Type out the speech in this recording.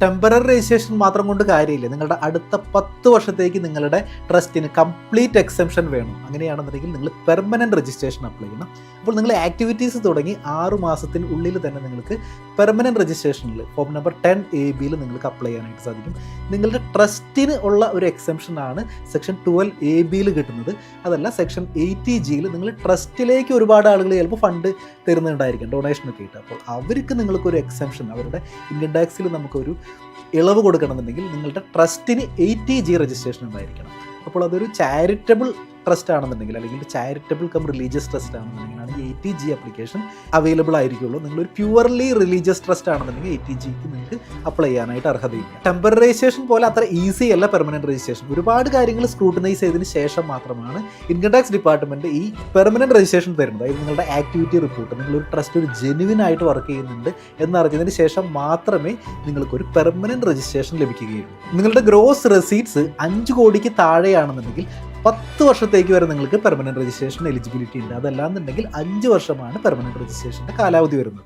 Temporary registration മാത്രം കൊണ്ട് കാര്യമില്ല. നിങ്ങളുടെ അടുത്ത 10 വർഷത്തേക്ക് നിങ്ങളുടെ ട്രസ്റ്റിന് കംപ്ലീറ്റ് എക്സെംഷൻ വേണം. അങ്ങനെയാണെന്നുണ്ടെങ്കിൽ നിങ്ങൾ പെർമനൻറ്റ് രജിസ്ട്രേഷൻ അപ്ലൈ ചെയ്യണം. അപ്പോൾ നിങ്ങൾ ആക്ടിവിറ്റീസ് തുടങ്ങി 6 മാസത്തിനുള്ളിൽ തന്നെ നിങ്ങൾക്ക് പെർമനൻറ്റ് രജിസ്ട്രേഷനിൽ ഫോം നമ്പർ 10AB നിങ്ങൾക്ക് അപ്ലൈ ചെയ്യാനായിട്ട് സാധിക്കും. നിങ്ങളുടെ ട്രസ്റ്റിന് ഉള്ള ഒരു എക്സെംഷനാണ് സെക്ഷൻ 12AB കിട്ടുന്നത്. അതല്ല സെക്ഷൻ 80G നിങ്ങൾ ട്രസ്റ്റിലേക്ക് ഒരുപാട് ആളുകൾ ചിലപ്പോൾ ഫണ്ട് തരുന്നുണ്ടായിരിക്കും, ഡൊണേഷനൊക്കെ ആയിട്ട്. അപ്പോൾ അവർക്ക് നിങ്ങൾക്കൊരു എക്സെംഷൻ, അവരുടെ ഇൻകം ടാക്സിൽ നമുക്കൊരു ഇളവ് കൊടുക്കണമെന്നുണ്ടെങ്കിൽ നിങ്ങളുടെ ട്രസ്റ്റിന് 80G രജിസ്ട്രേഷൻ ഉണ്ടായിരിക്കണം. അപ്പോൾ അതൊരു ചാരിറ്റബിൾ ട്രസ്റ്റ് ആണെന്നുണ്ടെങ്കിൽ, അല്ലെങ്കിൽ ചാരിറ്റബിൾ കം റിലീജിയസ് ട്രസ്റ്റ് ആണെന്നുണ്ടെങ്കിലാണ് ഈ 80G ആപ്ലിക്കേഷൻ അവൈലബിൾ ആയിരിക്കുള്ളൂ. നിങ്ങളൊരു പ്യുവർലി റിലീജിയസ് ട്രസ്റ്റ് ആണെന്നുണ്ടെങ്കിൽ 80Gക്ക് നിങ്ങൾക്ക് അപ്ലൈ ചെയ്യാനായിട്ട് അർഹതയില്ല. ടെമ്പററി രജിസ്ട്രേഷൻ പോലെ അത്ര ഈസി അല്ല പെർമനൻറ്റ് രജിസ്ട്രേഷൻ. ഒരുപാട് കാര്യങ്ങൾ സ്ക്രൂട്ടനൈസ് ചെയ്തതിന് ശേഷം മാത്രമാണ് ഇൻകം ടാക്സ് ഡിപ്പാർട്ട്മെൻറ്റ് ഈ പെർമനൻറ്റ് രജിസ്ട്രേഷൻ തരുന്നത്. അതായത് നിങ്ങളുടെ ആക്ടിവിറ്റി റിപ്പോർട്ട്, നിങ്ങളൊരു ട്രസ്റ്റ് ഒരു ജെനുവിൻ ആയിട്ട് വർക്ക് ചെയ്യുന്നുണ്ട് എന്നറിഞ്ഞതിന് ശേഷം മാത്രമേ നിങ്ങൾക്കൊരു പെർമനൻറ്റ് രജിസ്ട്രേഷൻ ലഭിക്കുകയുള്ളൂ. നിങ്ങളുടെ ഗ്രോസ് റെസീറ്റ്സ് 5 കോടിക്ക് താഴെയാണെന്നുണ്ടെങ്കിൽ 10 വർഷത്തേക്ക് വരെ നിങ്ങൾക്ക് പെർമനൻറ്റ് രജിസ്ട്രേഷൻ എലിജിബിലിറ്റി ഉണ്ട്. അതല്ലാന്നുണ്ടെങ്കിൽ 5 വർഷമാണ് പെർമനൻറ്റ് രജിസ്ട്രേഷൻ്റെ കാലാവധി വരുന്നത്.